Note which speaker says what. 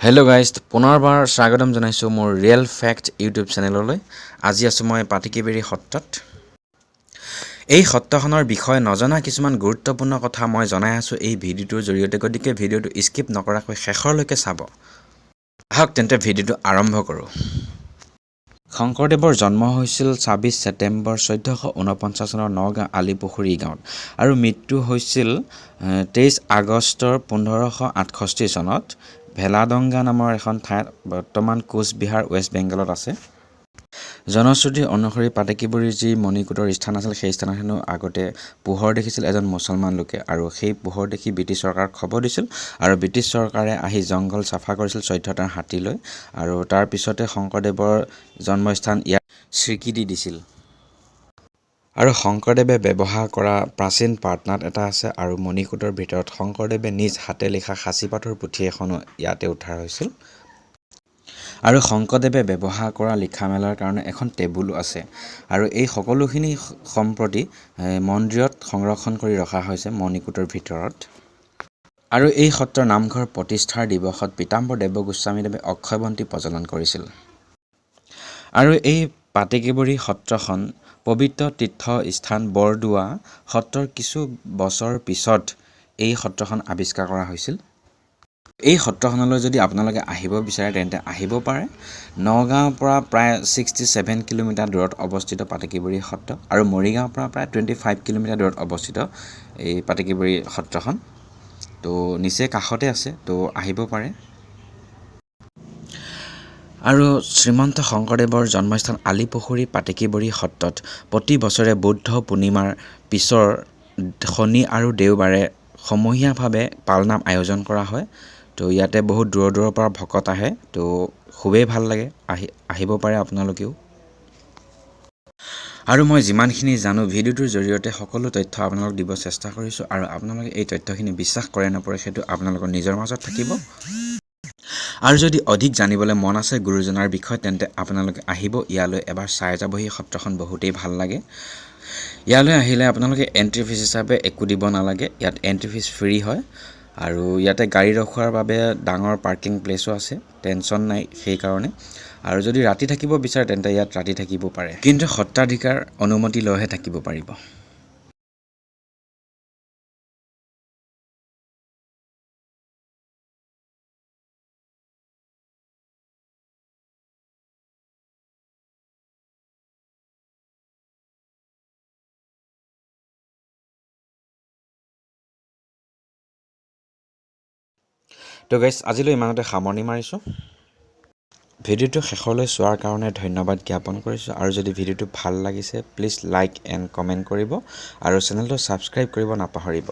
Speaker 1: Hello' guys পুনৰবাৰ স্বাগতম জনাইছোঁ মোৰ ৰিয়েল ফেক্ট ইউটিউব চেনেললৈ। আজি আছোঁ মই পাটেকিবৰি সত্ৰত। এই সত্ৰখনৰ বিষয়ে নজনা কিছুমান গুৰুত্বপূৰ্ণ কথা মই জনাই আছোঁ এই ভিডিঅ'টোৰ জৰিয়তে, গতিকে ভিডিঅ'টো স্কিপ নকৰাকৈ শেষৰলৈকে চাব। আহক তেন্তে ভিডিঅ'টো আৰম্ভ কৰোঁ। শংকৰদেৱৰ জন্ম হৈছিল ২৬ ছেপ্টেম্বৰ ১৪৪৯ চনৰ নগাঁও আলিপুখুৰী গাঁৱত আৰু মৃত্যু হৈছিল ২৩ আগষ্টৰ ১৫৬৮ চনত ভেলাডংগা নামৰ এখন ঠাইত, বৰ্তমান কোচবিহাৰ ৱেষ্ট বেংগলত আছে। জনশ্ৰুতি অনুসৰি পাটেকিবৰিৰ যি মণিকূটৰ স্থান আছিল, সেই স্থানত হেনো আগতে পোহৰ দেখিছিল এজন মুছলমান লোকে, আৰু সেই পোহৰ দেখি ব্ৰিটিছ চৰকাৰক খবৰ দিছিল আৰু ব্ৰিটিছ চৰকাৰে আহি জংঘল চাফা কৰিছিল ১৪টা হাতী লৈ, আৰু তাৰ পিছতে শংকৰদেৱৰ জন্মস্থান ইয়াত স্বীকৃতি দিছিল। আৰু শংকৰদেৱে ব্যৱহাৰ কৰা প্ৰাচীন প্ৰাৰ্থনাত এটা আছে, আৰু মণিকূটৰ ভিতৰত শংকৰদেৱে নিজ হাতে লিখা সাঁচিপাতৰ পুথি এখনো ইয়াতে উদ্ধাৰ হৈছিল। আৰু শংকৰদেৱে ব্যৱহাৰ কৰা লিখা মেলাৰ কাৰণে এখন টেবুলো আছে, আৰু এই সকলোখিনি সম্প্ৰতি মন্দিৰত সংৰক্ষণ কৰি ৰখা হৈছে মণিকূটৰ ভিতৰত। আৰু এই সত্ৰৰ নামঘৰ প্ৰতিষ্ঠাৰ দিৱসত পীতাম্বৰ দেৱগোস্বামীদেৱে অক্ষয়বন্তি প্ৰজ্বলন কৰিছিল। আৰু এই পাটেকিবৰি সত্ৰখন পবিত্ৰ তীৰ্থস্থান বৰদোৱা সত্ৰৰ কিছু বছৰ পিছত এই সত্ৰখন আৱিষ্কাৰ কৰা হৈছিল। এই সত্ৰখনলৈ যদি আপোনালোকে আহিব বিচাৰে তেন্তে আহিব পাৰে। নগাঁৱৰ পৰা প্ৰায় 67 কিলোমিটাৰ দূৰত অৱস্থিত পাটেকিবৰি সত্ৰ, আৰু মৰিগাঁৱৰ পৰা প্ৰায় 25 কিলোমিটাৰ দূৰত অৱস্থিত এই পাটেকিবৰি সত্ৰখন। তো নিচেই কাষতে আছে, তো আহিব পাৰে। আৰু শ্ৰীমন্ত শংকৰদেৱৰ জন্মস্থান আলিপুখুৰী পাটেকিবৰি সত্ৰত প্ৰতি বছৰে বৌদ্ধ পূৰ্ণিমাৰ পিছৰ শনি আৰু দেওবাৰে সমূহীয়াভাৱে পালনাম আয়োজন কৰা হয়। তো ইয়াতে বহুত দূৰৰ দূৰৰ পৰা ভকত আহে, তো খুবেই ভাল লাগে, আহিব পাৰে আপোনালোকেও। আৰু মই যিমানখিনি জানো ভিডিঅ'টোৰ জৰিয়তে সকলো তথ্য আপোনালোকক দিব চেষ্টা কৰিছোঁ, আৰু আপোনালোকে এই তথ্যখিনি বিশ্বাস কৰে নকৰে সেইটো আপোনালোকৰ নিজৰ মাজত থাকিব। আৰু যদি অধিক জানিবলৈ মন আছে গুৰুজনাৰ বিষয়ে তেন্তে আপোনালোকে আহিব ইয়ালৈ, এবাৰ চাই যাবহি। সত্ৰখন বহুতেই ভাল লাগে। ইয়ালৈ আহিলে আপোনালোকে এণ্ট্ৰি ফিজ হিচাপে একো দিব নালাগে, ইয়াত এণ্ট্ৰি ফিজ ফ্ৰী হয়। আৰু ইয়াতে গাড়ী ৰখোৱাৰ বাবে ডাঙৰ পাৰ্কিং প্লেচো আছে, টেনশ্যন নাই সেইকাৰণে। আৰু যদি ৰাতি থাকিব বিচাৰে তেন্তে ইয়াত ৰাতি থাকিব পাৰে, কিন্তু সত্ৰাধিকাৰ অনুমতি লৈহে থাকিব পাৰিব। তো গাইজ আজিলৈ ইমানতে সামৰণি মাৰিছোঁ। ভিডিঅ'টো শেষলৈ চোৱাৰ কাৰণে ধন্যবাদ জ্ঞাপন কৰিছোঁ, আৰু যদি ভিডিঅ'টো ভাল লাগিছে প্লিজ লাইক এণ্ড কমেণ্ট কৰিব, আৰু চেনেলটো ছাবস্ক্ৰাইব কৰিব নাপাহৰিব।